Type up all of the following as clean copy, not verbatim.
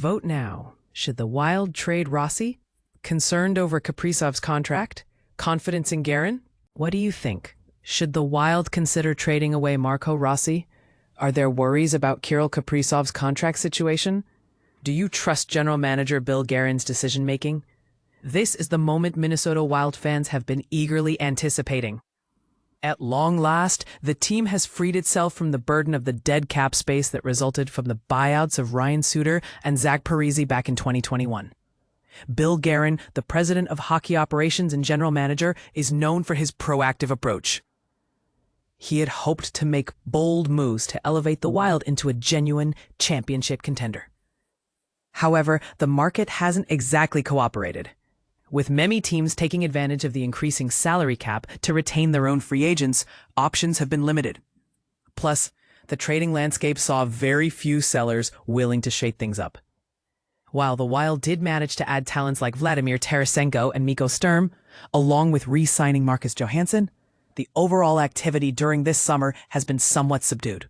Vote now. Should the Wild trade Rossi? Concerned over Kaprizov's contract? Confidence in Guerin? What do you think? Should the Wild consider trading away Marco Rossi? Are there worries about Kirill Kaprizov's contract situation? Do you trust General Manager Bill Guerin's decision-making? This is the moment Minnesota Wild fans have been eagerly anticipating. At long last, the team has freed itself from the burden of the dead cap space that resulted from the buyouts of Ryan Suter and Zach Parise back in 2021. Bill Guerin, the president of hockey operations and general manager, is known for his proactive approach. He had hoped to make bold moves to elevate the Wild into a genuine championship contender. However, the market hasn't exactly cooperated, with many teams taking advantage of the increasing salary cap to retain their own free agents. Options have been limited. Plus, the trading landscape saw very few sellers willing to shake things up. While the Wild did manage to add talents like Vladimir Tarasenko and Mikko Sturm, along with re-signing Marcus Johansen, the overall activity during this summer has been somewhat subdued.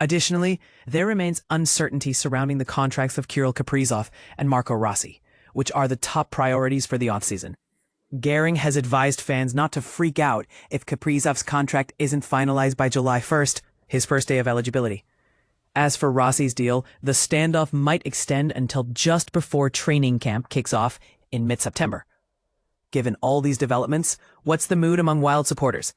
Additionally, there remains uncertainty surrounding the contracts of Kirill Kaprizov and Marco Rossi, which are the top priorities for the offseason. Guerin has advised fans not to freak out if Kaprizov's contract isn't finalized by July 1st, his first day of eligibility. As for Rossi's deal, the standoff might extend until just before training camp kicks off in mid-September. Given all these developments, what's the mood among Wild supporters?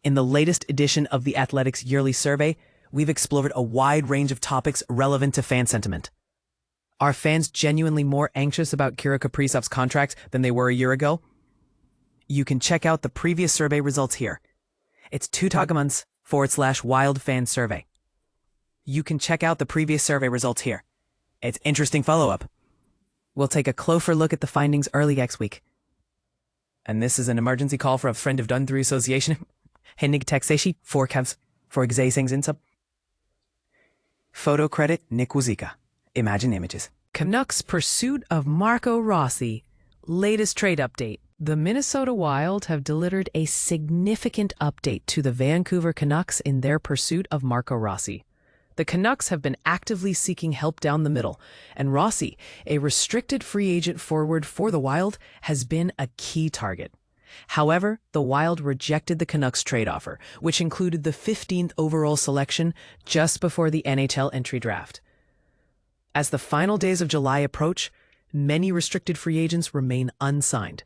In the latest edition of the Athletics Yearly Survey, we've explored a wide range of topics relevant to fan sentiment. Are fans genuinely more anxious about Kirill Kaprizov's contract than they were a year ago? You can check out the previous survey results here. It's /Wild fan survey. You can check out the previous survey results here. It's interesting follow-up. We'll take a closer look at the findings early next week. And this is an emergency call for a friend of Dun through association. Hennig Texashi, forecast for Xaysings Insub. Photo credit Nick Wuzika. Imagine Images. Canucks' pursuit of Marco Rossi. Latest trade update. The Minnesota Wild have delivered a significant update to the Vancouver Canucks in their pursuit of Marco Rossi. The Canucks have been actively seeking help down the middle, and Rossi, a restricted free agent forward for the Wild, has been a key target. However, the Wild rejected the Canucks trade offer, which included the 15th overall selection just before the NHL entry draft. As the final days of July approach, many restricted free agents remain unsigned.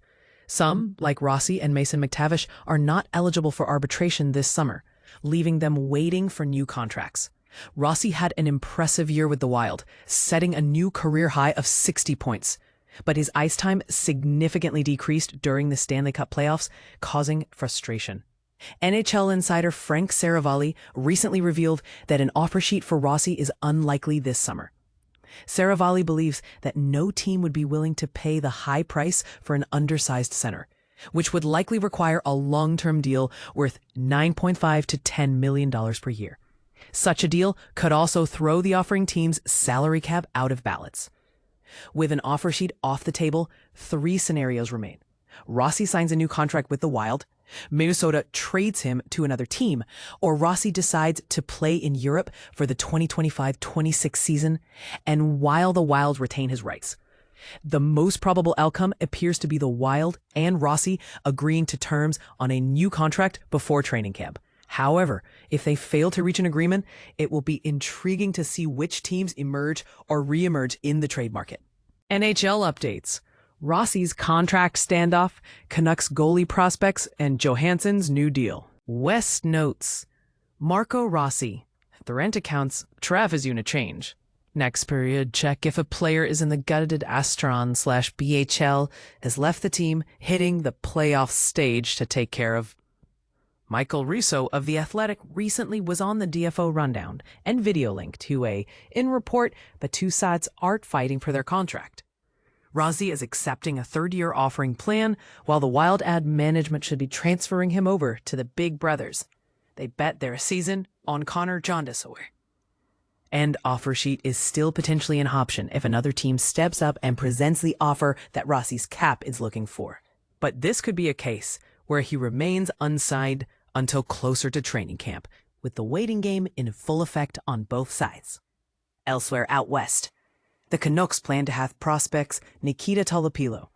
Some, like Rossi and Mason McTavish, are not eligible for arbitration this summer, leaving them waiting for new contracts. Rossi had an impressive year with the Wild, setting a new career high of 60 points. But his ice time significantly decreased during the Stanley Cup playoffs, causing frustration. NHL insider Frank Saravalli recently revealed that an offer sheet for Rossi is unlikely this summer. Saravalli believes that no team would be willing to pay the high price for an undersized center, which would likely require a long-term deal worth $9.5 to $10 million per year. Such a deal could also throw the offering team's salary cap out of balance. With an offer sheet off the table, 3 scenarios remain. Rossi signs a new contract with the Wild, Minnesota trades him to another team, or Rossi decides to play in Europe for the 2025-26 season, and while the Wild retain his rights. The most probable outcome appears to be the Wild and Rossi agreeing to terms on a new contract before training camp. However, if they fail to reach an agreement, it will be intriguing to see which teams emerge or re-emerge in the trade market. NHL updates. Rossi's contract standoff, Canucks goalie prospects, and Johansen's new deal. West notes. Marco Rossi. The rent accounts, Trav is unit change. Next period, check if a player is in the gutted Astron/BHL, has left the team, hitting the playoff stage to take care of. Michael Russo of The Athletic recently was on the DFO rundown and video link to in report the two sides aren't fighting for their contract. Rossi is accepting a third-year offering plan, while the Wild ad management should be transferring him over to the Big Brothers. They bet their season on Connor Jondesower. And offer sheet is still potentially an option if another team steps up and presents the offer that Rossi's cap is looking for. But this could be a case where he remains unsigned until closer to training camp, with the waiting game in full effect on both sides. Elsewhere out west, The Canucks plan to have prospects Nikita Tolopilo.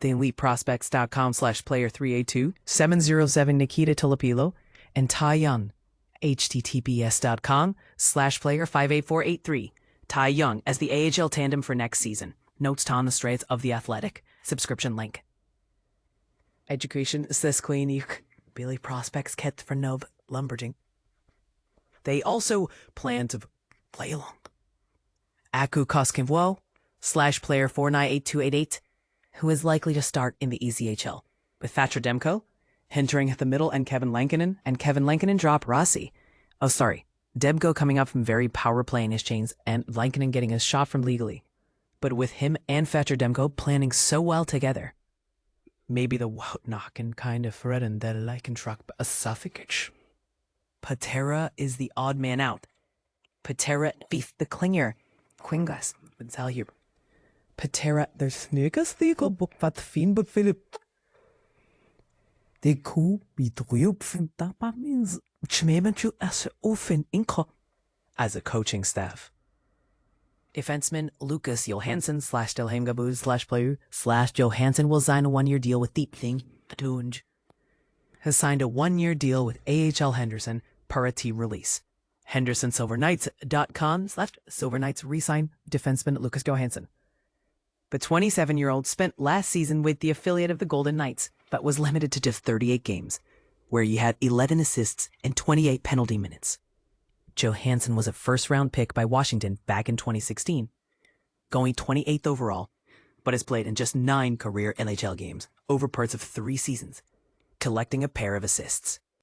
The eliteprospects.com/player382 707 Nikita Tolopilo and Ty Young. https:/player58483. Ty Young as the AHL tandem for next season. Notes on the straits of The Athletic. Subscription link. Education Sesquenik. Billy prospects ket for Nov Lumberjing. They also plan to play along. Aku Koskimwo /player498288, who is likely to start in the ECHL, with Thatcher Demko entering at the middle and Kevin Lankinen drop Rossi. Oh, sorry. Demko coming up from very power play in his chains and Lankinen getting a shot from legally. But with him and Thatcher Demko planning so well together, maybe the Wout-Knocken kind of Fredden der Leichentrack a suffix. Patera is the odd man out. Patera beef the clinger. Quingas, would tell you. Patera, there's sneakers thigo book wat fin but Philip. The cool be drop from that means chmementu as often inko as a coaching staff. Defenseman Lucas Johansen /Delheimgabuz/player/ Johansen will sign a 1-year deal with Deep Thing Tunj. Has signed a 1-year deal with AHL Henderson per a team release. HendersonSilverKnights.com/Silver Knights re-sign defenseman Lucas Johansen. The 27-year-old spent last season with the affiliate of the Golden Knights, but was limited to just 38 games, where he had 11 assists and 28 penalty minutes. Johansen was a first-round pick by Washington back in 2016, going 28th overall, but has played in just 9 career NHL games over parts of 3 seasons, collecting a pair of assists.